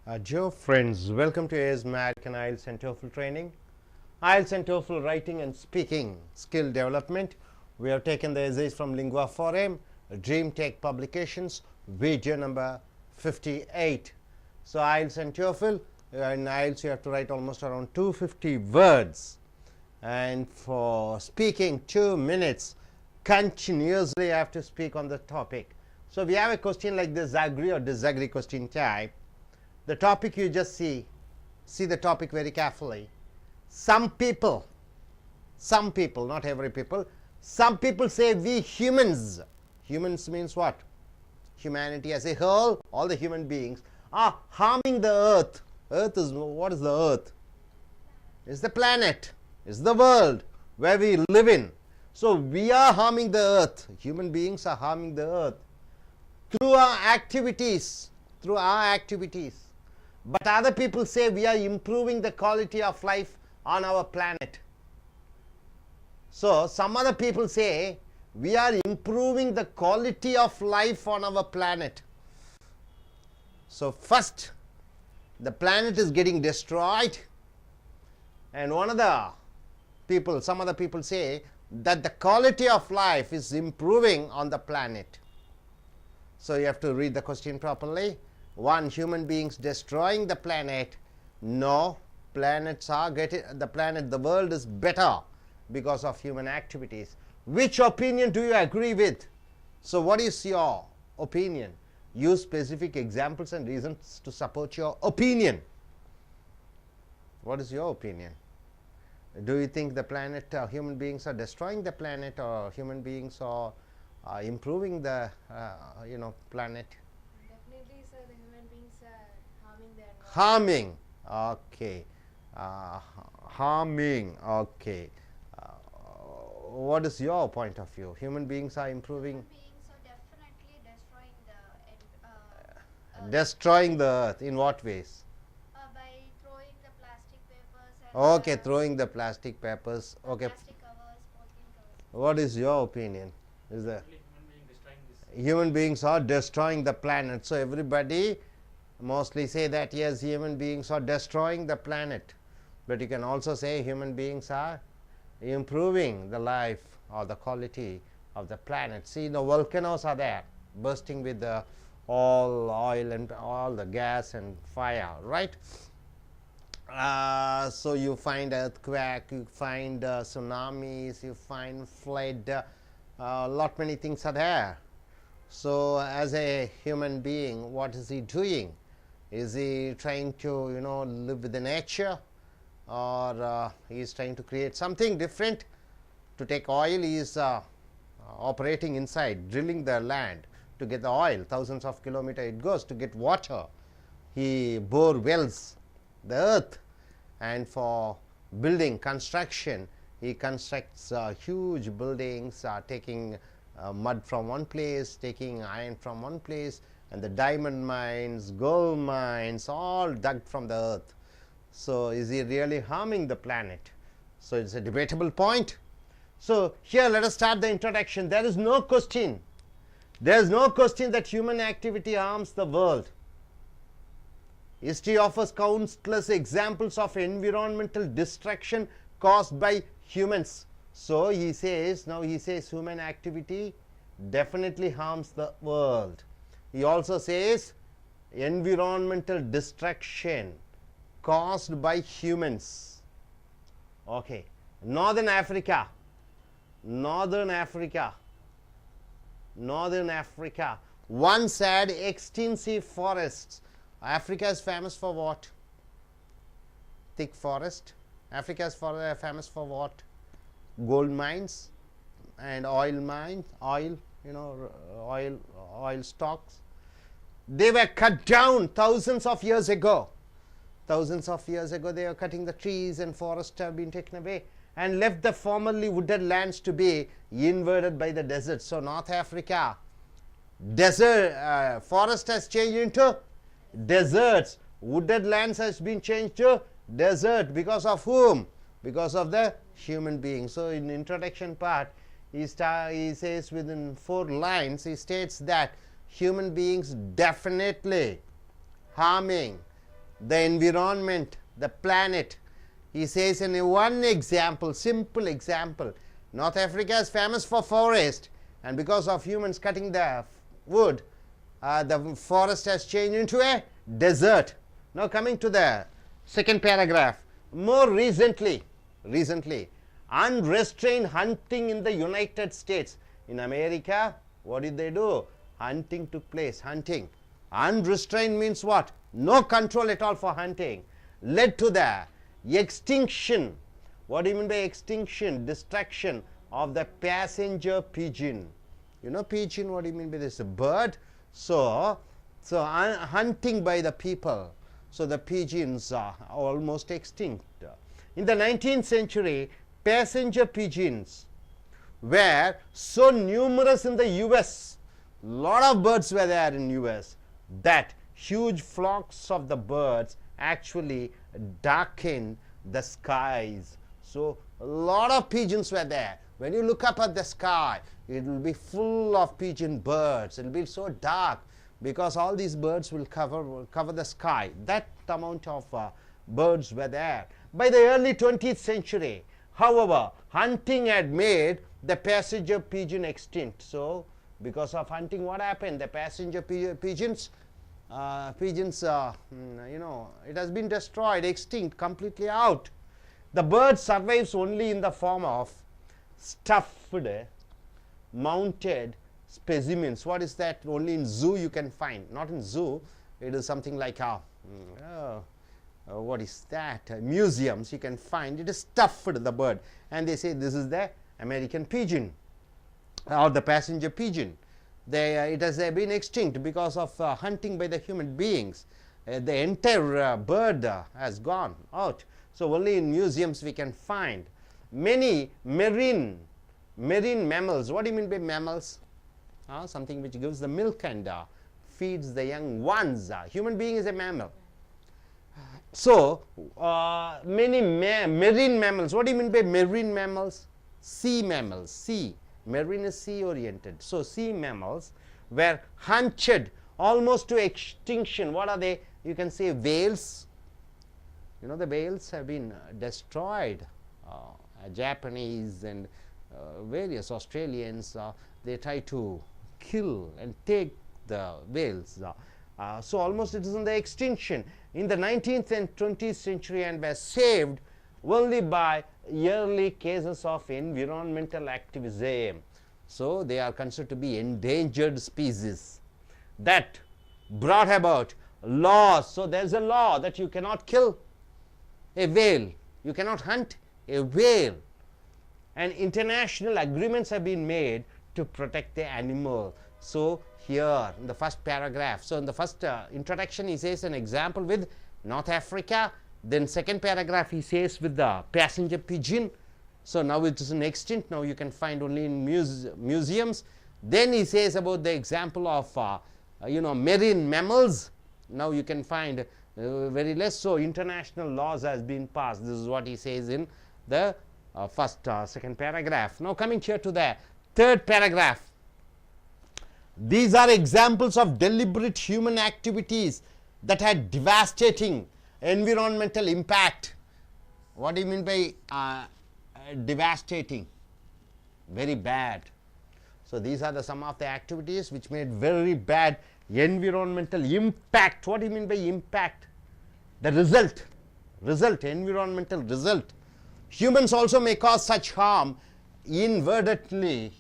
Dear friends, welcome to AS American I.E.L.T.S and Toefl training. I.E.L.T.S and Toefl writing and speaking skill development. We have taken the essays from Lingua Forum, Dream Tech Publications, video number 58. So I.E.L.T.S and Toefl, in I.E.L.T.S you have to write almost around 250 words, and for speaking 2 minutes continuously you have to speak on the topic. So we have a question like this, agree or disagree question type. The topic you just see the topic very carefully. Some people, not every people, some people say we humans means what? Humanity as a whole, all the human beings are harming the earth. Earth is, what is the earth? It's the planet, it's the world where we live in. So we are harming the earth, human beings are harming the earth through our activities, But other people say we are improving the quality of life on our planet. So some other people say we are improving the quality of life on our planet. So first, the planet is getting destroyed, and some other people say that the quality of life is improving on the planet. So you have to read the question properly. One, human beings destroying the planet. No, the world is better because of human activities. Which opinion do you agree with? So what is your opinion? Use specific examples and reasons to support your opinion. What is your opinion? Do you think the planet, human beings are destroying the planet, or human beings are improving the planet? Definitely, sir, the human beings are harming their environment. Harming, okay. Harming, okay. What is your point of view? Human beings are improving. Human beings are definitely destroying the Destroying the earth. In what ways? by throwing the plastic papers and Okay, throwing the plastic papers. Okay. plastic covers, polythene covers. What is your opinion? Is the human beings are destroying the planet? So everybody mostly say that yes, human beings are destroying the planet, but you can also say human beings are improving the life or the quality of the planet. See, the volcanoes are there bursting with the all oil and all the gas and fire, right? So you find earthquake, you find tsunamis, you find flood, lot many things are there. So as a human being, what is he doing? Is he trying to live with the nature, or he is trying to create something different? To take oil, he is operating inside, drilling the land to get the oil. Thousands of kilometers it goes to get water. He bore wells, the earth, and for building, construction, he constructs huge buildings, taking mud from one place, taking iron from one place, and the diamond mines, gold mines, all dug from the earth. So is he really harming the planet? So it's a debatable point. So here let us start the introduction. There is no question that human activity harms the world. History offers countless examples of environmental destruction caused by humans. So he says human activity definitely harms the world. He also says environmental destruction caused by humans. Okay, Northern Africa, once had extensive forests. Africa is famous for what? Thick forest. Africa is famous for what? Gold mines and oil mines, oil stocks. They were cut down thousands of years ago. They were cutting the trees, and forests have been taken away and left the formerly wooded lands to be invaded by the desert. So North Africa, desert, forest has changed into deserts. Wooded lands has been changed to desert. Because of whom? Because of the human being. So in introduction part, he says within 4 lines, he states that human beings definitely harming the environment, the planet. He says in one example, simple example, North Africa is famous for forest, and because of humans cutting the wood, the forest has changed into a desert. Now coming to the second paragraph, more recently, unrestrained hunting in the United States. In America, what did they do? Hunting took place, hunting. Unrestrained means what? No control at all for hunting. Led to the extinction. What do you mean by extinction? Destruction of the passenger pigeon. You know pigeon, what do you mean by this? A bird. So hunting by the people. So the pigeons are almost extinct. In the 19th century, passenger pigeons were so numerous in the US, lot of birds were there in US, that huge flocks of the birds actually darken the skies. So a lot of pigeons were there. When you look up at the sky, it will be full of pigeon birds. It will be so dark because all these birds will cover the sky. That amount of birds were there. By the early 20th century, however, hunting had made the passenger pigeon extinct. So because of hunting, what happened? The passenger pigeons, you know, it has been destroyed, extinct, completely out. The bird survives only in the form of stuffed, mounted specimens. What is that? Only in zoo you can find. Not in zoo. It is something like what is that? Museums you can find. It is stuffed, the bird, and they say this is the American pigeon or the passenger pigeon. It has been extinct because of hunting by the human beings. The entire bird has gone out. So only in museums we can find. Many marine mammals. What do you mean by mammals? Something which gives the milk and feeds the young ones. Human being is a mammal. So many marine mammals. What do you mean by marine mammals? Sea mammals. Sea. Marine is sea oriented. So sea mammals were hunted almost to extinction. What are they? You can say whales. You know, the whales have been destroyed. Japanese and various Australians, they try to kill and take the whales. So almost it is in the extinction in the 19th and 20th century, and were saved only by early cases of environmental activism. So they are considered to be endangered species. That brought about laws. So there is a law that you cannot kill a whale, you cannot hunt a whale, and international agreements have been made to protect the animal. So here in the first paragraph, so in the first introduction he says an example with North Africa, then second paragraph he says with the passenger pigeon. So now it is an extinct, now you can find only in museums. Then he says about the example of marine mammals. Now you can find very less. So international laws has been passed. This is what he says in the second paragraph. Now coming here to the third paragraph. These are examples of deliberate human activities that had devastating environmental impact. What do you mean by devastating? Very bad. So these are some of the activities which made very bad environmental impact. What do you mean by impact? The result, environmental result. Humans also may cause such harm inadvertently.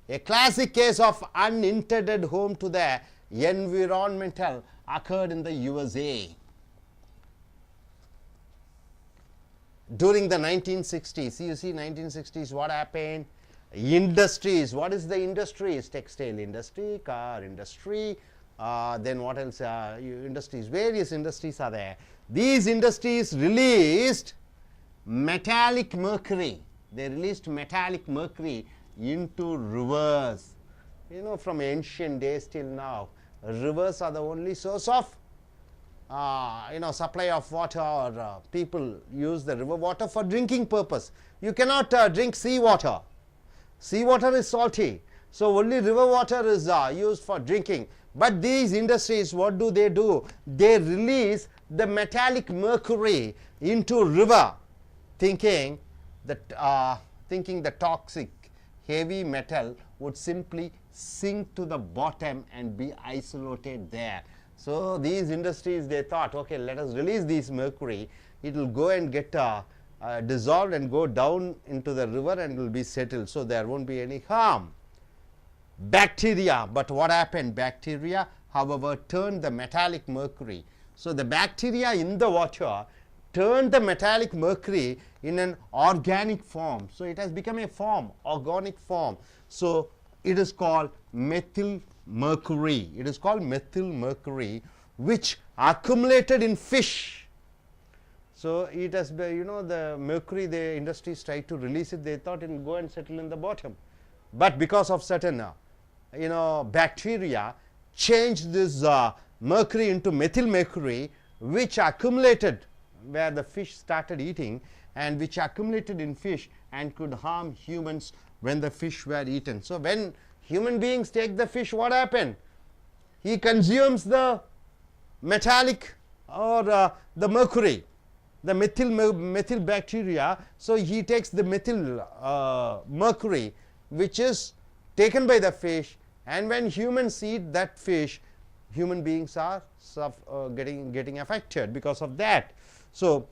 A classic case of unintended harm to the environmental occurred in the USA during the 1960s. You see 1960s, what happened? Industries. What is the industries? Textile industry, car industry, then what else? Industries, various industries are there. These industries released metallic mercury. They released metallic mercury into rivers. You know, from ancient days till now, rivers are the only source of supply of water, or people use the river water for drinking purpose. You cannot drink sea water. Sea water is salty. So only river water is used for drinking. But these industries, what do? They release the metallic mercury into river, thinking that the toxic heavy metal would simply sink to the bottom and be isolated there. So these industries, they thought, okay, let us release this mercury. It will go and get dissolved and go down into the river and will be settled. So there won't be any harm. Bacteria, but what happened? Bacteria, however, turned the metallic mercury. So the bacteria in the water turned the metallic mercury in an organic form. So it has become a form, organic form. So it is called methyl mercury. It is called methyl mercury, which accumulated in fish. So it has been, the mercury, the industries tried to release it. They thought it will go and settle in the bottom. But because of certain, bacteria changed this mercury into methyl mercury, which accumulated where the fish started eating, and which accumulated in fish and could harm humans when the fish were eaten. So when human beings take the fish, what happened? He consumes the metallic or the mercury, the methyl bacteria. So he takes the methyl mercury, which is taken by the fish, and when humans eat that fish, human beings are getting affected because of that. So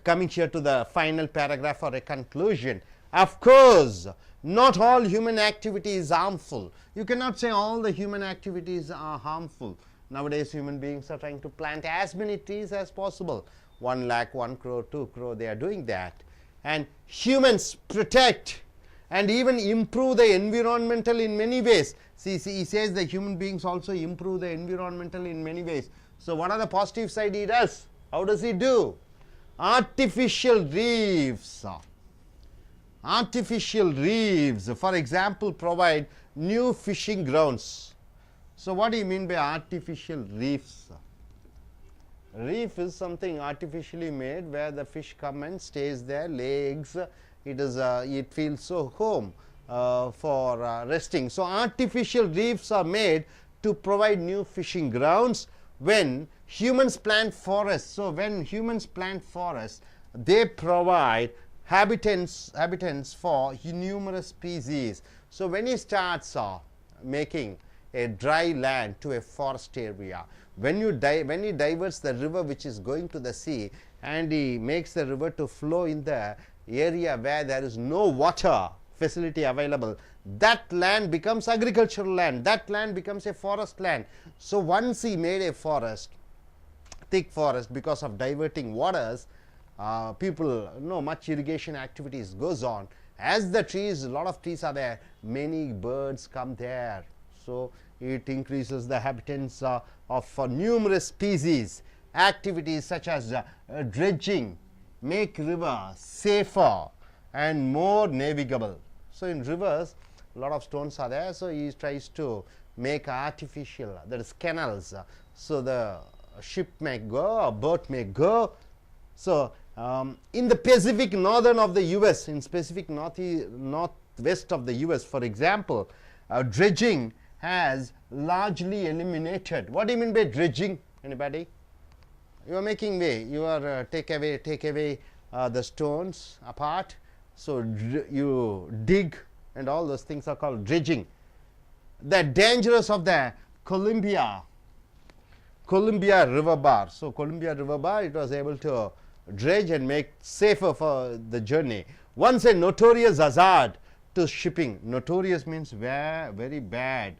coming here to the final paragraph or a conclusion, of course, not all human activity is harmful. You cannot say all the human activities are harmful. Nowadays, human beings are trying to plant as many trees as possible. 1 lakh, 1 crore, 2 crore, they are doing that. And humans protect and even improve the environmental in many ways. See, he says the human beings also improve the environmental in many ways. So what are the positive side he does? How does he do? Artificial reefs. Artificial reefs, for example, provide new fishing grounds. So what do you mean by artificial reefs? Reef is something artificially made where the fish come and stays there, lay eggs. It feels so home for resting. So artificial reefs are made to provide new fishing grounds when humans plant forests. So when humans plant forests, they provide habitants for numerous species. So when he starts making a dry land to a forest area, when he diverts the river which is going to the sea, and he makes the river to flow in the area where there is no water facility available, that land becomes agricultural land, that land becomes a forest land. So once he made a forest, thick forest, because of diverting waters, people much irrigation activities goes on. As the trees, a lot of trees are there, many birds come there. So it increases the habitants of numerous species. Activities such as dredging make river safer and more navigable. So in rivers, a lot of stones are there. So he tries to make artificial, that is canals, so the ship may go, a boat may go. So in the Pacific northern of the US, in Pacific northwest of the US, for example, dredging has largely eliminated. What do you mean by dredging? Anybody? You are making way. You are take away the stones apart. So you dig, and all those things are called dredging. The dangers of the Columbia River bar. So Columbia River bar, it was able to dredge and make safer for the journey. Once a notorious hazard to shipping. Notorious means very bad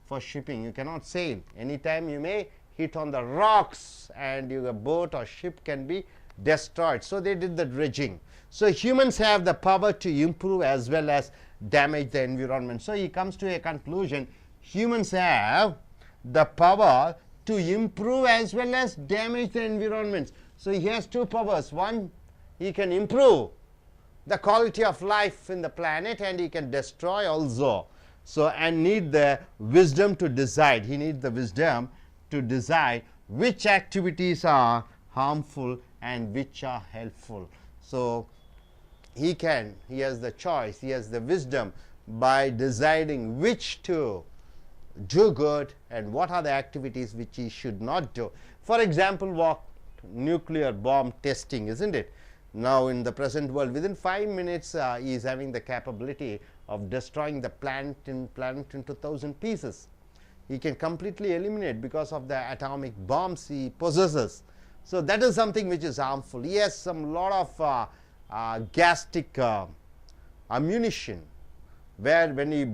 for shipping. You cannot sail. Anytime you may hit on the rocks and your boat or ship can be destroyed. So they did the dredging. So humans have the power to improve as well as damage the environment. So he comes to a conclusion, humans have the power to improve as well as damage the environment. So he has two powers. One, he can improve the quality of life in the planet, and he can destroy also. So and need the wisdom to decide. He needs the wisdom to decide which activities are harmful and which are helpful. So he has the choice, he has the wisdom by deciding which to do good and what are the activities which he should not do. For example, what nuclear bomb testing, isn't it? Now in the present world, within 5 minutes he is having the capability of destroying the planet into 1,000 pieces. He can completely eliminate because of the atomic bombs he possesses. So that is something which is harmful. He has some lot of gastric ammunition, where when he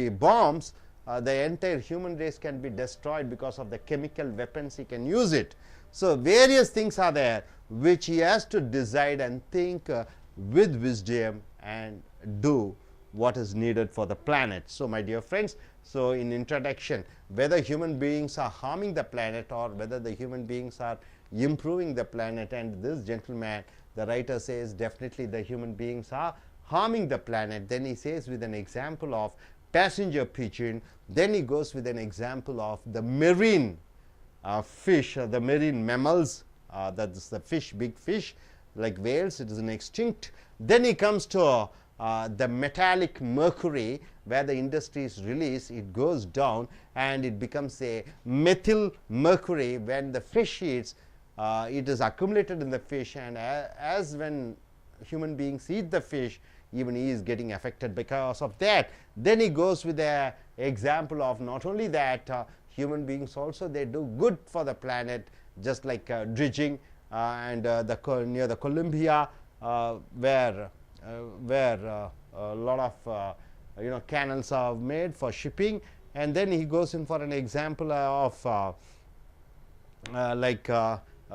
bombs, the entire human race can be destroyed because of the chemical weapons he can use it. So various things are there which he has to decide and think with wisdom and do what is needed for the planet. So my dear friends, so in introduction, whether human beings are harming the planet or whether the human beings are improving the planet, and this gentleman, the writer says definitely the human beings are harming the planet. Then he says with an example of passenger pigeon, then he goes with an example of the marine fish, the marine mammals, that is the fish, big fish like whales, it is an extinct. Then he comes to the metallic mercury, where the industries release, it goes down and it becomes a methyl mercury. When the fish eats, it is accumulated in the fish, and as when human beings eat the fish, even he is getting affected because of that. Then he goes with the example of not only that, human beings also, they do good for the planet, just like dredging and near the Columbia, where a lot of canals are made for shipping. And then he goes in for an example of a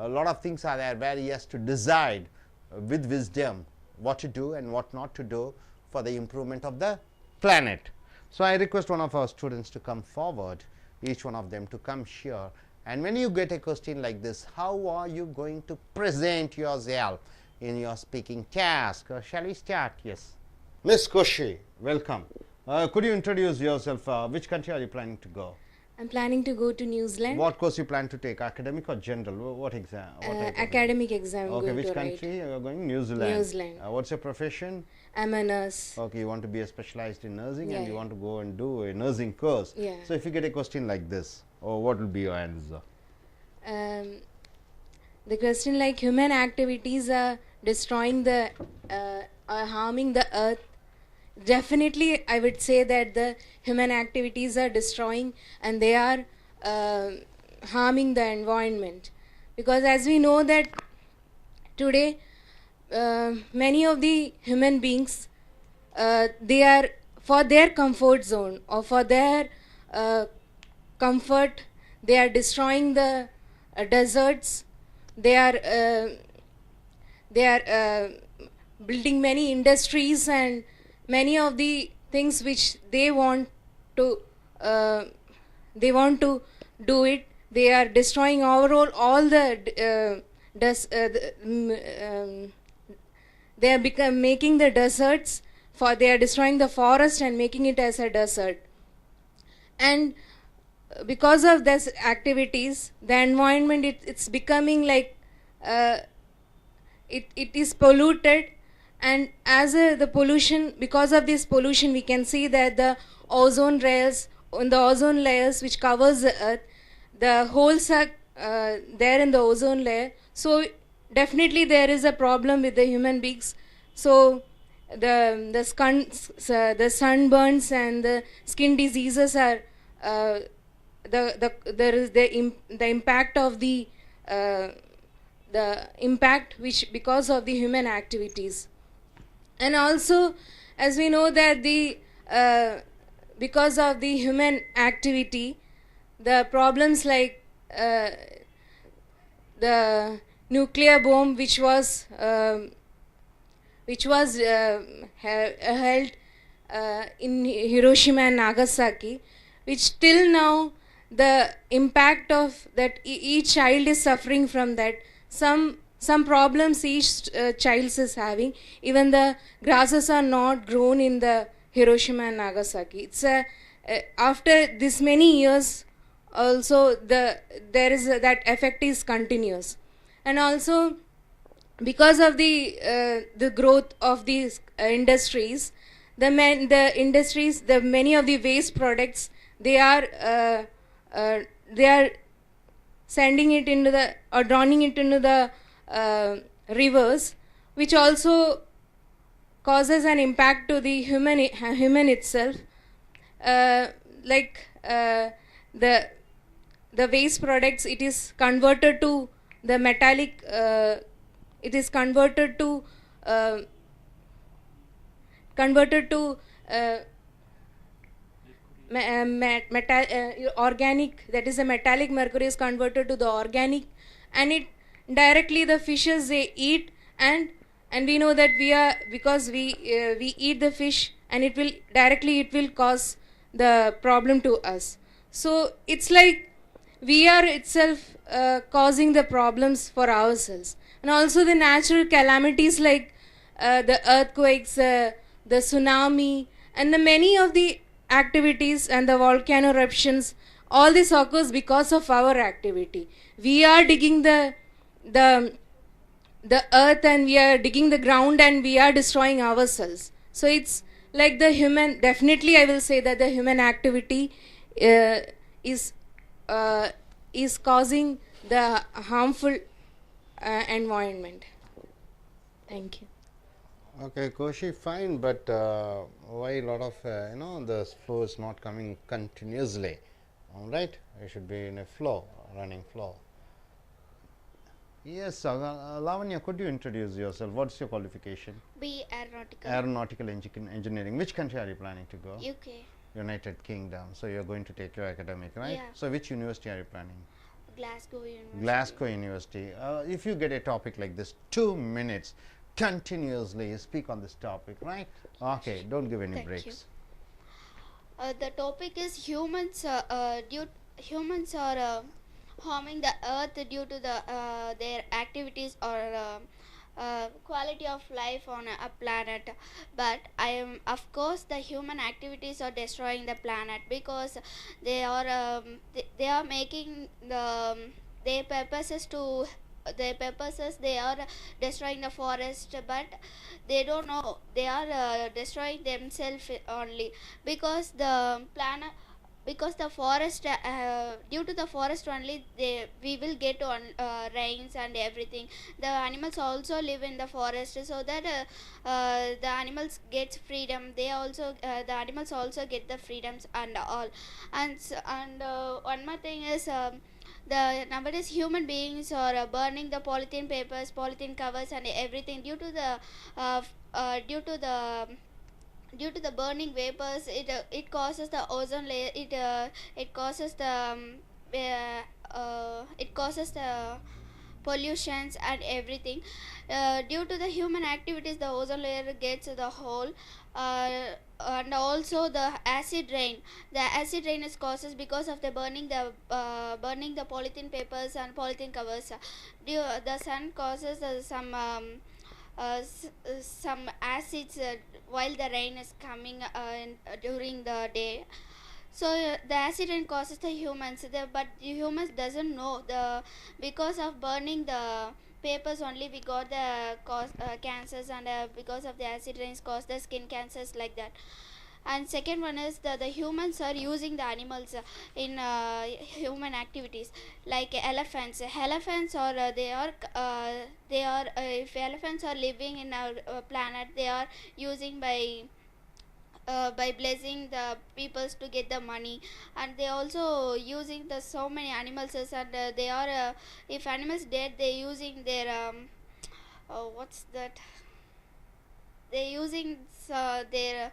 lot of things are there where he has to decide with wisdom what to do and what not to do for the improvement of the planet. So I request one of our students to come forward, each one of them to come here, and when you get a question like this, how are you going to present yourself in your speaking task? Shall we start? Yes. Miss Koshi, welcome. Could you introduce yourself? Which country are you planning to go? I'm planning to go to New Zealand. What course you plan to take? Academic or general? What exam? Academic exam. Okay, which country you are going? New Zealand. New Zealand. What's your profession? I'm a nurse. Okay, you want to be a specialized in nursing, Yeah, and you yeah. want to go and do a nursing course. Yeah. So if you get a question like this, what will be your answer? The question like human activities are destroying the, are harming the earth. Definitely, I would say that the human activities are destroying and they are harming the environment. Because as we know that today, many of the human beings, they are for their comfort zone or for their comfort, they are destroying the deserts. They are building many industries and many of the things which they want to do it. They are destroying overall all the they are making the deserts they are destroying the forest and making it as a desert. And because of these activities, the environment it's becoming like it is polluted. And as the pollution, because of this pollution, we can see that the ozone layers which covers the earth, the holes are there in the ozone layer. So definitely there is a problem with the human beings. So the sunburns and the skin diseases are there is the impact of the impact which because of the human activities. And also, as we know that the because of the human activity, the problems like the nuclear bomb which was held in Hiroshima and Nagasaki, which till now the impact of that each child is suffering from that. Some problems each child is having. Even the grasses are not grown in the Hiroshima and Nagasaki. It's after this many years also there is that effect is continuous. And also because of the growth of these industries, the industries, the many of the waste products, they are sending it into the or drowning it into the rivers, which also causes an impact to the human itself. Like the waste products, it is converted to the metallic. It is uh, converted to organic, that is the metallic mercury is converted to the organic, and it directly the fishes they eat, and we know that we are, because we eat the fish, and it will cause the problem to us. So it's like we are itself causing the problems for ourselves. And also the natural calamities like the earthquakes, the tsunami, and the many of the activities and the volcano eruptions, all this occurs because of our activity. We are digging the the earth, and we are digging the ground, and we are destroying ourselves. So it's like the human, definitely I will say that the human activity uh, is uh, is causing the harmful environment. Thank you. Okay, Koshi, fine, but why a lot of the flow is not coming continuously? All right, it should be in a flow, running flow. Yes, Lavanya, could you introduce yourself? What's your qualification? B aeronautical. Aeronautical engineering. Which country are you planning to go? UK. United Kingdom. So you're going to take your academic, right? Yeah. So which university are you planning? Glasgow University. Glasgow University. If you get a topic like this, 2 minutes continuously speak on this topic, right? Okay, don't give any Thank breaks. The topic is humans are harming the earth due to their activities or quality of life on a planet. But of course the human activities are destroying the planet, because they are making their purposes they are destroying the forest, but they don't know they are destroying themselves only, because the planet, because the forest due to the forest only we will get on rains and everything. The animals also live in the forest, so that the animals get freedom. They also the animals also get the freedoms and all. And one more thing is, the nowadays human beings are burning the polythene papers, polythene covers and everything. Uh, due to the burning vapors, it causes the ozone layer, it causes the pollutions and everything. Due to the human activities, the ozone layer gets the hole. And also the acid rain. The acid rain is causes because of the burning the polythene papers and polythene covers. The sun causes some acids while the rain is coming during the day. So the acid rain causes the humans, but the humans doesn't know the, because of burning the papers only we got the cancers, and because of the acid rains cause the skin cancers like that. And second one is the humans are using the animals in human activities, like elephants are if elephants are living in our planet, they are using by blessing the peoples to get the money. And they also using the so many animals, and they are if animals dead, they using their what's that, they using their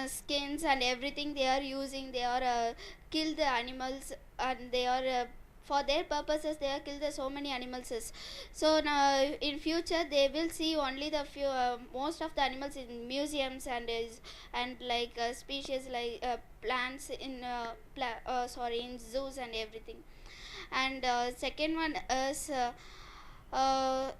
skins and everything they are using. They are kill the animals, and they are for their purposes they are kill the so many animals. So now in future they will see only the few most of the animals in museums, and like species like plants in in zoos and everything. And second one is uh,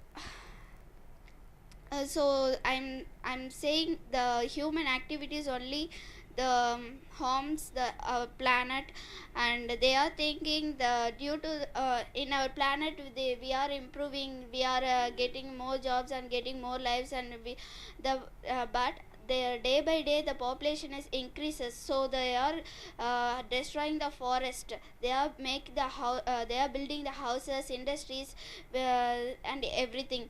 so I'm saying the human activities only the harms the planet. And they are thinking the due to in our planet we are improving, we are getting more jobs and getting more lives, and we the but day by day the population is increases, so they are destroying the forest. They are they are building the houses, industries, and everything.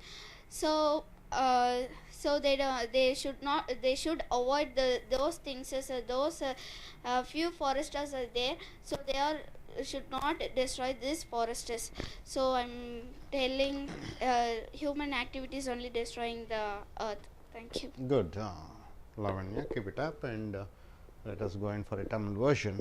So they should not, they should avoid those things. So those few foresters are there, so they are should not destroy these forests. So I'm telling human activities only destroying the earth. Thank you. Good. Lavanya, keep it up, and let us go in for a Tamil version.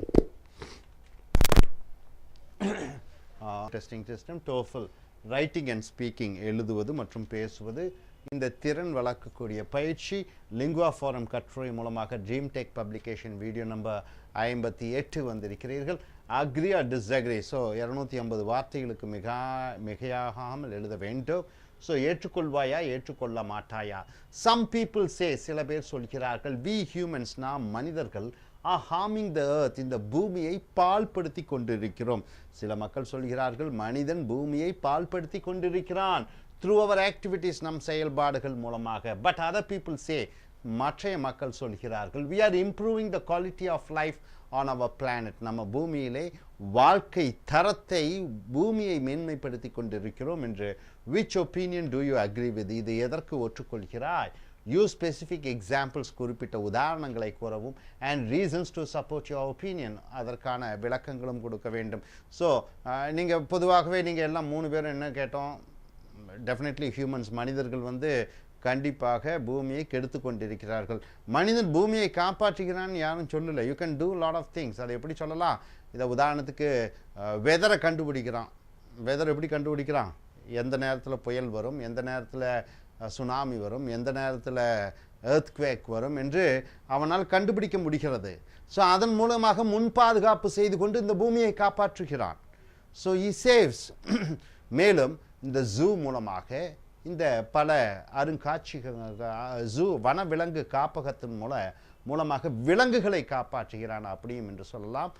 Testing system, Toefl, writing and speaking, எழுதுவது மற்றும் பேசுவது. இந்த திறன் வளர்க்கக்கூடிய பயிற்சி lingua forum கட்டுரை மூலமாக dream tech publication video number 58 வந்திருக்கிறீர்கள். அக்ரி ஆர் டிஸ்அக்ரி, ஸோ 250 வார்த்தைகளுக்கு மிகையாகாமல் எழுத வேண்டும். ஸோ ஏற்றுக்கொள்வாயா ஏற்றுக்கொள்ள மாட்டாயா? சம் பீப்புள் சே, சில பேர் சொல்கிறார்கள், வி ஹியூமன்ஸ், நாம் மனிதர்கள், ஆர் ஹார்மிங் த எர்த், இந்த பூமியை பாழ்படுத்தி கொண்டிருக்கிறோம். சில மக்கள் சொல்கிறார்கள், மனிதன் பூமியை பாழ்படுத்தி கொண்டிருக்கிறான் through our activities, நம் செயல்பாடுகள் மூலமாக. பட் அதர் பீப்புள் சே, மற்றைய மக்கள் சொல்கிறார்கள், we are improving the quality of life on our planet, நம்ம பூமியிலே வாழ்க்கை தரத்தை, பூமியை மேன்மைப்படுத்தி கொண்டிருக்கிறோம் என்று. which opinion do you agree with? இது எதற்கு ஒற்றுக்கொள்கிறாய்? use specific examples, குறிப்பிட்ட உதாரணங்களை கூறவும், and reasons to support your opinion, அதற்கான விளக்கங்களும் கொடுக்க வேண்டும். ஸோ நீங்கள் பொதுவாகவே நீங்கள் எல்லாம் 3 பேரும் என்ன கேட்டோம்? டெஃபினெட்லி ஹியூமன்ஸ், மனிதர்கள் வந்து கண்டிப்பாக பூமியை கெடுத்து கொண்டிருக்கிறார்கள். மனிதன் பூமியை காப்பாற்றுகிறான்னு யாரும் சொல்லலை. You can do lot of things. அதை எப்படி சொல்லலாம்? இதை உதாரணத்துக்கு வெதரை கண்டுபிடிக்கிறான். வெதர் எப்படி கண்டுபிடிக்கிறான்? எந்த நேரத்தில் புயல் வரும், எந்த நேரத்தில் சுனாமி வரும், எந்த நேரத்தில் எர்த்குவேக் வரும் என்று அவனால் கண்டுபிடிக்க முடிகிறது. ஸோ அதன் மூலமாக முன் பாதுகாப்பு செய்து கொண்டு இந்த பூமியை காப்பாற்றுகிறான். So he saves. மேலும் இந்த ஜூ மூலமாக, இந்த பல ஜூ வனவிலங்கு காப்பகத்தின் மூலமாக விலங்குகளை காப்பாற்றுகிறான் அப்படியும் என்று சொல்லலாம்.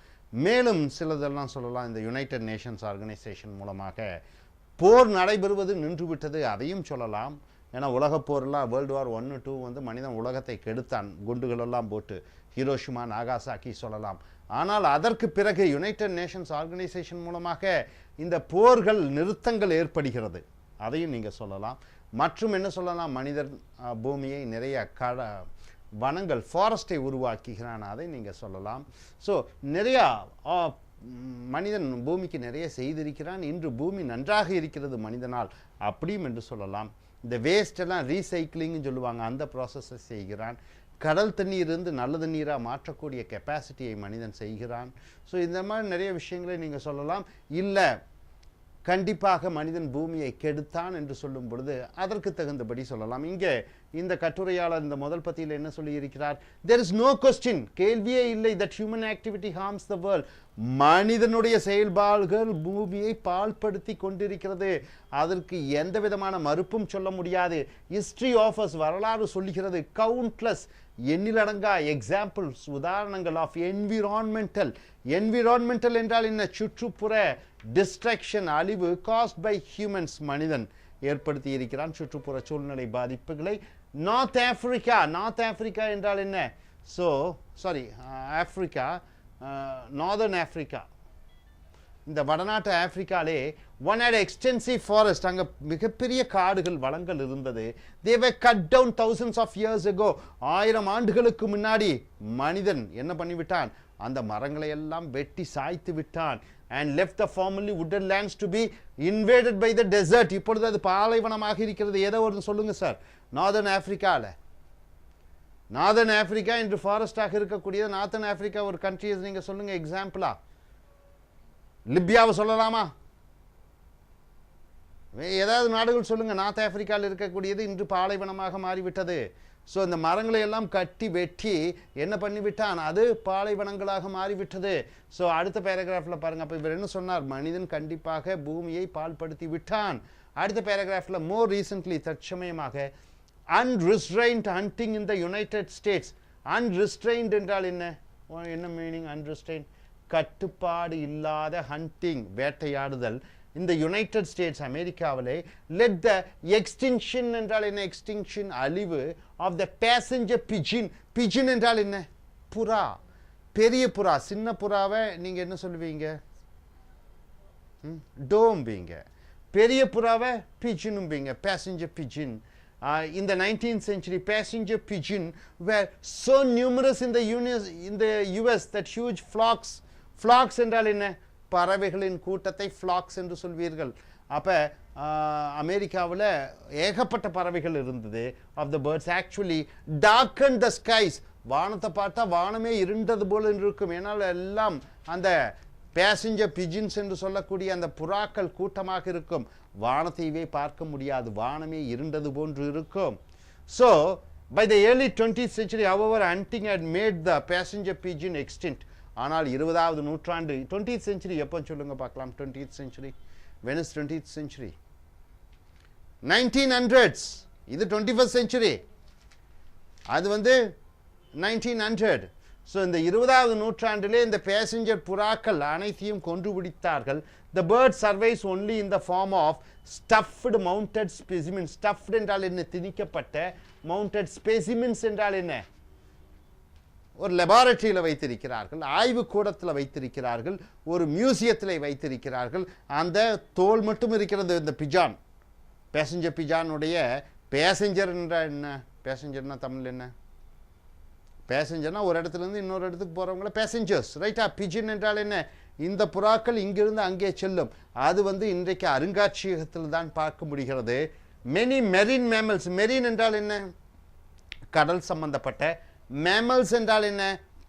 மேலும் சிலதெல்லாம் சொல்லலாம். இந்த யுனைடெட் நேஷன்ஸ் ஆர்கனைசேஷன் மூலமாக போர் நடைபெறுவது நின்றுவிட்டது, அதையும் சொல்லலாம். ஏன்னா உலகப் போரெல்லாம் வேர்ல்டு வார் 1, 2 வந்து மனிதன் உலகத்தை கெடுத்தான், குண்டுகளெல்லாம் போட்டு, ஹிரோஷிமா நாகாசாக்கி சொல்லலாம். ஆனால் அதற்கு பிறகு யுனைடெட் நேஷன்ஸ் ஆர்கனைசேஷன் மூலமாக இந்த போர்கள் நிறுத்தங்கள் ஏற்படுகிறது, அதையும் நீங்கள் சொல்லலாம். மற்றும் என்ன சொல்லலாம்? மனிதர் பூமியை நிறைய வனங்கள், ஃபாரஸ்ட்டை உருவாக்குகிறான், அதை நீங்கள் சொல்லலாம். ஸோ நிறையா மனிதன் பூமிக்கு நிறைய செய்திருக்கிறான். இன்று பூமி நன்றாக இருக்கிறது மனிதனால், அப்படியும் என்று சொல்லலாம். இந்த வேஸ்டெல்லாம் ரீசைக்கிளிங்னு சொல்லுவாங்க, அந்த ப்ராசஸை செய்கிறான். கடல் தண்ணீரிலிருந்து நல்ல தண்ணீராக மாற்றக்கூடிய கெப்பாசிட்டியை மனிதன் செய்கிறான். ஸோ இந்த மாதிரி நிறைய விஷயங்களை நீங்கள் சொல்லலாம். இல்லை கண்டிப்பாக மனிதன் பூமியை கெடுத்தான் என்று சொல்லும் பொழுது அதற்கு தகுந்தபடி சொல்லலாம். இங்கே இந்த கட்டுரையாளர் இந்த முதல் பத்தியில் என்ன சொல்லியிருக்கிறார்? there is no question, கேள்வியே இல்லை, that human activity harms the world, மனிதனுடைய செயல்பாடுகள் பூமியை பாழ்படுத்தி கொண்டிருக்கிறது. அதற்கு எந்த விதமான மறுப்பும் சொல்ல முடியாது. history offers, வரலாறு சொல்லுகிறது, countless, எண்ணிலடங்கா எக்ஸாம்பிள்ஸ், உதாரணங்கள் ஆஃப் என்விரான்மெண்டல். என்விரான்மெண்டல் என்றால் என்ன? சுற்றுப்புற டிஸ்ட்ரக்ஷன், அழிவு, காஸ்ட் பை ஹியூமன்ஸ், மனிதன் ஏற்படுத்தி இருக்கிறான் சுற்றுப்புற சூழ்நிலை பாதிப்புகளை. நார்த் ஆப்பிரிக்கா, நார்த் ஆப்பிரிக்கா என்றால் என்ன? So sorry, Africa, northern Africa, இந்த வடநாட்டு ஆப்பிரிக்காலே ஒன் ஹேட் எக்ஸ்டென்சிவ் ஃபாரஸ்ட், அங்கே மிகப்பெரிய காடுகள், வளங்கள் இருந்தது. They were cut down thousands of years ago, 1000 ஆண்டுகளுக்கு முன்னாடி மனிதன் என்ன பண்ணிவிட்டான்? அந்த மரங்களை எல்லாம் வெட்டி சாய்த்து விட்டான். and left the formerly wooded lands to be invaded by the desert. இப்பொழுது அது பாலைவனமாக இருக்கிறது. ஏதோ ஒரு சொல்லுங்க சார், நார்தர்ன் ஆப்பிரிக்காவில். நார்தர்ன் ஆப்பிரிக்கா என்று ஃபாரஸ்டாக இருக்கக்கூடியது. நார்தர்ன் ஆப்பிரிக்கா ஒரு கண்ட்ரிஸ் நீங்கள் சொல்லுங்க எக்ஸாம்பிளா. லிபியாவை சொல்லலாமா? ஏதாவது நாடுகள் சொல்லுங்க. நார்த் ஆப்பிரிக்காவில் இருக்கக்கூடியது இன்று பாலைவனமாக மாறிவிட்டது. ஸோ இந்த மரங்களை எல்லாம் கட்டி வெட்டி என்ன பண்ணிவிட்டான்? அது பாலைவனங்களாக மாறிவிட்டது. ஸோ அடுத்த பேராகிராஃபில் பாருங்க. அப்போ இவர் என்ன சொன்னார்? மனிதன் கண்டிப்பாக பூமியை பாழ்படுத்தி விட்டான். அடுத்த பேராகிராஃபில் மோர் ரீசென்ட்லி, தற்சமயமாக, unrestrained hunting in the United States. Unrestrained என்றால் என்ன? என்ன மீனிங் அன்ரிஸ்ட்ரெயின்ட்? கட்டுப்பாடு இல்லாத ஹண்டிங், வேட்டையாடுதல் இந்த யுனைடெட் ஸ்டேட்ஸ் அமெரிக்காவிலே லெட் த எக்ஸ்டிங்ஷன் என்றால் என்ன எக்ஸ்டிங்ஷன் அழிவு ஆஃப் த பேசஞ்சர் பிஜின் பிஜின் என்றால் என்ன புறா பெரிய புறா சின்ன புறாவை நீங்கள் என்ன சொல்லுவீங்க டோம்பீங்க பெரிய புறாவை பிஜினும்பீங்க passenger பிஜின் in the 19th century passenger pigeon were so numerous in the US that huge flocks என்றால் என்ன பறவைகளின் கூட்டத்தை flocks என்று சொல்வீர்கள் அப்ப அமெரிக்காவில் ஏகப்பட்ட பறவைகள் இருந்தது of the birds actually darkened the skies வானத்தை பார்த்தா வானமே இருண்டது போல இருக்கும் ஏனால் எல்லாம் அந்த பேசஞ்சர் பிஜின்ஸ் என்று சொல்லக்கூடிய அந்த புறாக்கள் கூட்டமாக இருக்கும் வானத்தையே பார்க்க முடியாது வானமே இருண்டது போன்று இருக்கும் so by the early 20th century however hunting had made the passenger pigeon extinct ஆனால் 20வது நூற்றாண்டு 20th century எப்போ சொல்லுங்க பார்க்கலாம் 20th century when is 20th century 1900s இது 21st century அது வந்து 1900 ஸோ இந்த 20வது நூற்றாண்டிலே இந்த பேசஞ்சர் புறாக்கள் அனைத்தையும் கொன்று பிடித்தார்கள் the bird survives only in the form of stuffed mounted specimens stuffed என்றால் என்ன திணிக்கப்பட்ட mounted specimens என்றால் என்ன ஒரு லெபார்டரியில் வைத்திருக்கிறார்கள் ஆய்வு கூடத்தில் வைத்திருக்கிறார்கள் ஒரு மியூசியத்தில் வைத்திருக்கிறார்கள் அந்த தோல் மட்டும் இருக்கிறது இந்த பிஜான் பேசஞ்சர் பிஜானுடைய பேசஞ்சர் என்ற என்ன பேசஞ்சர்னா தமிழ் என்ன பேசஞ்சர்னா ஒரு இடத்துலேருந்து இன்னொரு இடத்துக்கு போகிறவங்கள பேசஞ்சர்ஸ் ரைட்டா பிஜின் என்றால் என்ன இந்த புறாக்கள் இங்கிருந்து அங்கே செல்லும் அது வந்து இன்றைக்கு அருங்காட்சியகத்தில் தான் பார்க்க முடிகிறது மெனி மெரின் மேமல்ஸ் மெரின் என்றால் என்ன கடல் சம்பந்தப்பட்ட மேமல்ஸ் என்றால் என்ன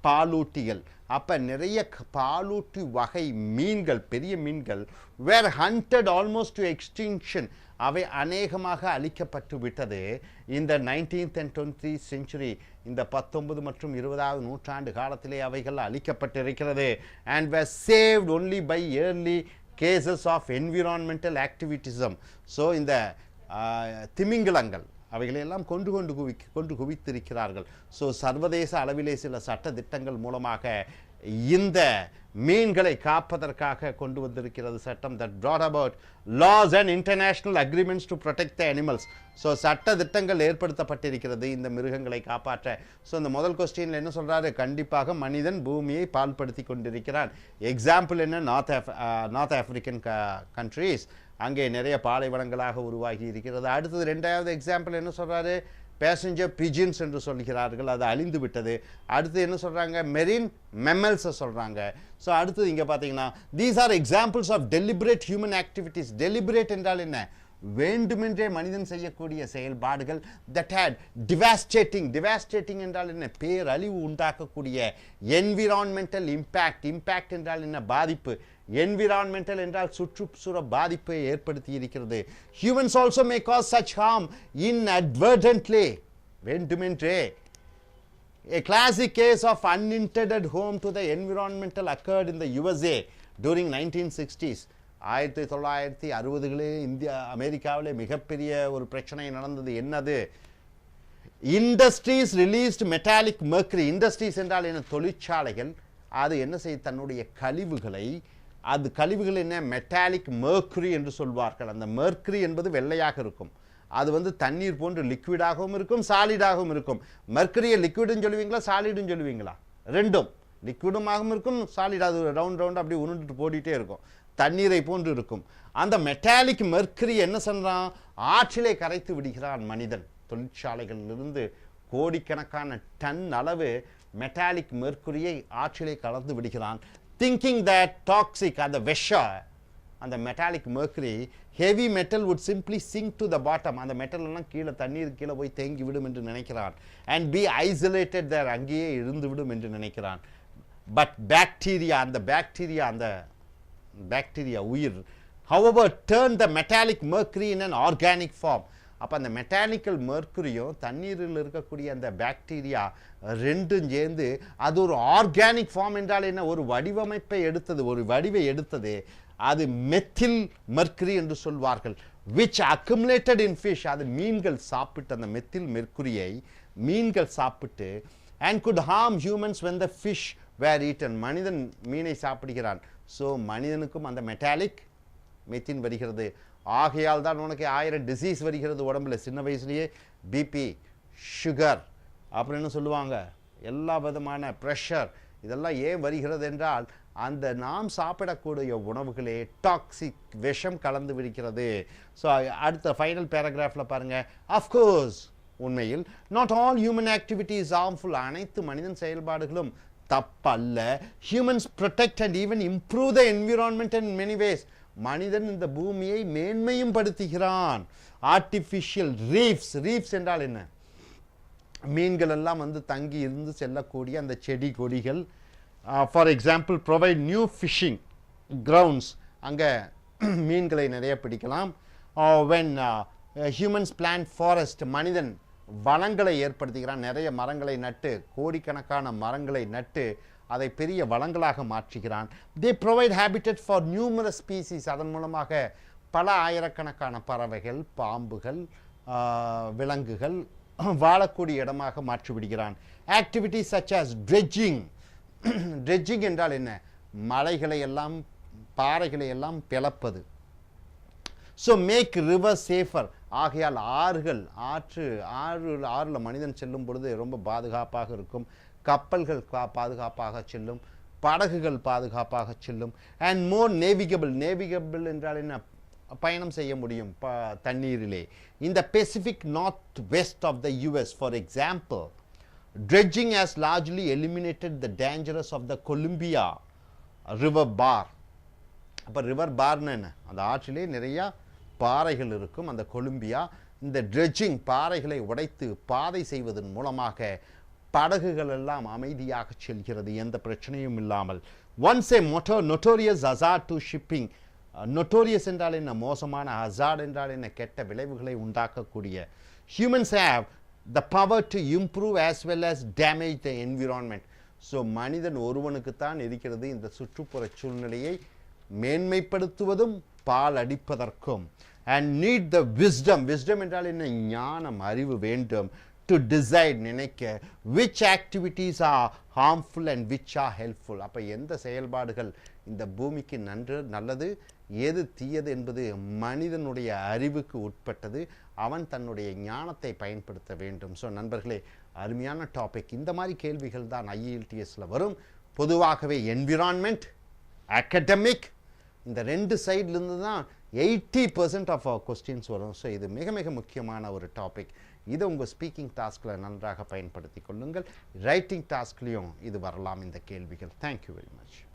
பாலூட்டிகள் அப்போ நிறைய பாலூட்டி வகை மீன்கள் பெரிய மீன்கள் வேர் ஹண்டட் ஆல்மோஸ்ட் டு எக்ஸ்டிங்ஷன் அவை அநேகமாக அழிக்கப்பட்டு விட்டது இந்த 19th and 20th century இந்த 19 மற்றும் 20வது நூற்றாண்டு காலத்திலே அவைகள் அழிக்கப்பட்டிருக்கிறது and were saved only by early cases of environmental activism so இந்த திமிங்கலங்கள் அவைகளெல்லாம் கொண்டு குவித்திருக்கிறார்கள் ஸோ சர்வதேச அளவிலே சில சட்ட திட்டங்கள் மூலமாக இந்த மீன்களை காப்பதற்காக கொண்டு வந்திருக்கிறது சட்டம் that brought about laws and international agreements to protect the animals so சட்ட திட்டங்கள் ஏற்படுத்தப்பட்டிருக்கிறது இந்த மிருகங்களை காப்பாற்ற ஸோ இந்த முதல் கொஸ்டினில் என்ன சொல்கிறாரு கண்டிப்பாக மனிதன் பூமியை பால்படுத்தி கொண்டிருக்கிறான் எக்ஸாம்பிள் என்ன நார்த் ஆப்பிரிக்கன் கண்ட்ரீஸ் அங்கே நிறைய பாலைவனங்களாக உருவாகி இருக்கிறது அடுத்தது ரெண்டாவது எக்ஸாம்பிள் என்ன சொல்கிறாரு பேசஞ்சர் பிஜின்ஸ் என்று சொல்கிறார்கள் அது அழிந்து விட்டது அடுத்து என்ன சொல்கிறாங்க மெரின் மெமல்ஸை சொல்கிறாங்க ஸோ அடுத்தது இங்கே பார்த்தீங்கன்னா these are examples of deliberate human activities deliberate என்றால் என்ன வேண்டுமென்றே மனிதன் செய்யக்கூடிய செயல்பாடுகள் that had devastating என்றால் என்ன பேரழிவு உண்டாக்கக்கூடிய environmental impact என்றால் என்ன பாதிப்பு environmental என்றால் சுற்றுச்சூழ பாதிப்பை ஏற்படுத்தி இருக்கிறது humans also may cause such harm inadvertently வேண்டுமென்றே a classic case of unintended harm to the environmental occurred in the USA during 1960s 1960களில் அமெரிக்காவிலே மிகப்பெரிய ஒரு பிரச்சனை நடந்தது என்னது industries released metallic mercury industries என்றால் என்ன தொழிற்சாலைகள் அது என்ன செய்ய தன்னுடைய கழிவுகள் என்ன மெட்டாலிக் மெர்க்குரி என்று சொல்வார்கள் அந்த மெர்க்குரி என்பது வெள்ளையாக இருக்கும் அது வந்து தண்ணீர் போன்று லிக்விடாகவும் இருக்கும் சாலிடாகவும் இருக்கும் மெர்க்குரியை லிக்விடுன்னு சொல்லுவீங்களா சாலிடுன்னு சொல்லுவீங்களா ரெண்டும் லிக்விடுமாகவும் இருக்கும் சாலிட் அது ரவுண்ட் அப்படி உருண்டுட்டு போடிட்டே இருக்கும் தண்ணீரை போன்று இருக்கும் அந்த மெட்டாலிக் மெர்க்குரி என்ன சொல்றான் ஆற்றிலே கரைத்து விடுகிறான் மனிதன் தொழிற்சாலைகளிலிருந்து கோடிக்கணக்கான டன் அளவு மெட்டாலிக் மெர்க்குரியை ஆற்றிலே கலந்து விடுகிறான் திங்கிங் தட் டாக்ஸிக் அந்த அந்த metallic mercury heavy metal would simply sink to the bottom அந்த மெட்டல் எல்லாம் கீழே தண்ணீர் கீழே போய் தேங்கி விடும் என்று நினைக்கிறான் and be isolated there அங்கேயே இருந்து விடும் என்று நினைக்கிறான் பட் பாக்டீரியா உயிர் however turn the metallic mercury in an organic form அப்போ அந்த மெட்டாலிக்கல் மெர்க்குரியும் தண்ணீரில் இருக்கக்கூடிய அந்த பாக்டீரியா ரெண்டும் சேர்ந்து அது ஒரு ஆர்கானிக் ஃபார்ம் என்றால் என்ன ஒரு வடிவை எடுத்தது அது மெத்தில் மெர்க்குரி என்று சொல்வார்கள் which accumulated in fish அது மீன்கள் சாப்பிட்டு அந்த மெத்தில் மெர்க்குரியை மீன்கள் சாப்பிட்டு and could harm humans when the fish were eaten மனிதன் மீனை சாப்பிடுகிறான் ஸோ மனிதனுக்கும் அந்த மெட்டாலிக் மெத்தின் வருகிறது, ஆகையால் தான் உனக்கு 1000 டிசீஸ் வருகிறது உடம்புல, சின்ன வயசுலேயே பிபி, சுகர் அப்படின்னு சொல்லுவாங்க, எல்லா விதமான ப்ரெஷர், இதெல்லாம் ஏன் வருகிறது என்றால் அந்த நாம் சாப்பிடக்கூடிய உணவுகளே டாக்ஸிக், விஷம் கலந்து விடுகிறது. ஸோ அடுத்த ஃபைனல் பேராகிராஃபில் பாருங்கள், அஃப்கோர்ஸ் உண்மையில் not all human activities harmful, அனைத்து மனிதன் செயல்பாடுகளும் தப்பல்ல. Humans protect and even improve the environment in many ways, மனிதன் இந்த பூமியை மேன்மையும் படுத்துகிறான். ஆர்டிஃபிஷியல் ரீஃப்ஸ், ரீஃப்ஸ் என்றால் என்ன, மீன்கள் எல்லாம் வந்து தங்கி இருந்து செல்லக்கூடிய அந்த செடி கொடிகள். For example provide new fishing grounds, அங்கே மீன்களை நிறைய பிடிக்கலாம். வென் ஹியூமன்ஸ் பிளான்ட் ஃபாரஸ்ட், மனிதன் வளங்களை ஏற்படுத்துகிறான், நிறைய மரங்களை நட்டு, கோடிக்கணக்கான மரங்களை நட்டு அதை பெரிய வளங்களாக மாற்றுகிறான். They provide habitat for numerous species, அதன் மூலமாக பல ஆயிரக்கணக்கான பறவைகள், பாம்புகள், விலங்குகள் வாழக்கூடிய இடமாக மாற்றிவிடுகிறான். Activities such as dredging, dredging என்றால் என்ன, மலைகளை எல்லாம் பாறைகளை எல்லாம் பிளப்பது. ஸோ மேக் ரிவர் சேஃபர், ஆகையால் ஆறுகள், ஆறில் மனிதன் செல்லும் பொழுது ரொம்ப பாதுகாப்பாக இருக்கும், கப்பல்கள் பாதுகாப்பாக செல்லும், படகுகள் பாதுகாப்பாக செல்லும். அண்ட் மோர் நேவிகபிள், நேவிகபிள் என்றால் என்ன, பயணம் செய்ய முடியும் தண்ணீரிலே. இந்த Pacific north west of the US for example, dredging has largely eliminated the dangers of the Columbia river bar. அப்போ ரிவர் பார்னு என்ன, அந்த ஆற்றிலே நிறையா பாறைகள் இருக்கும், அந்த கொலம்பியா. இந்த ட்ரெட்ஜிங், பாறைகளை உடைத்து பாதை செய்வதன் மூலமாக படகுகள் எல்லாம் அமைதியாக செல்கிறது, எந்த பிரச்சனையும் இல்லாமல். Once a notorious hazard to shipping, notorious என்றால் என்ன, மோசமான, ஹசார்ட் என்றால் என்ன, கெட்ட விளைவுகளை உண்டாக்கக்கூடிய. Humans have the power to improve as well as damage the environment. So மனிதன் ஒருவனுக்குத்தான் இருக்கிறது இந்த சுற்றுப்புற சூழ்நிலையை மேன்மைப்படுத்துவதும் பால் அடிப்பதற்கும். And need the wisdom, wisdom என்றால் என்ன, ஞானம், அறிவு வேண்டும். டு டிசைட், நினைக்க, which activities are harmful and which are helpful. அப்போ எந்த செயல்பாடுகள் இந்த பூமிக்கு நல்லது, எது தீயது என்பது மனிதனுடைய அறிவுக்கு உட்பட்டது, அவன் தன்னுடைய ஞானத்தை பயன்படுத்த வேண்டும். ஸோ நண்பர்களே, அருமையான டாபிக். இந்த மாதிரி கேள்விகள் தான் I.E.L.T.S வரும். பொதுவாகவே என்விரான்மெண்ட், அகடமிக், இந்த ரெண்டு சைட்லேருந்து தான் 80% ஆஃப் அவர் கொஸ்டின்ஸ் வரும். ஸோ இது மிக மிக முக்கியமான ஒரு டாபிக். இதை உங்கள் ஸ்பீக்கிங் டாஸ்கில் நன்றாக பயன்படுத்தி கொள்ளுங்கள். ரைட்டிங் டாஸ்க்லேயும் இது வரலாம் இந்த கேள்விகள். Thank you very much.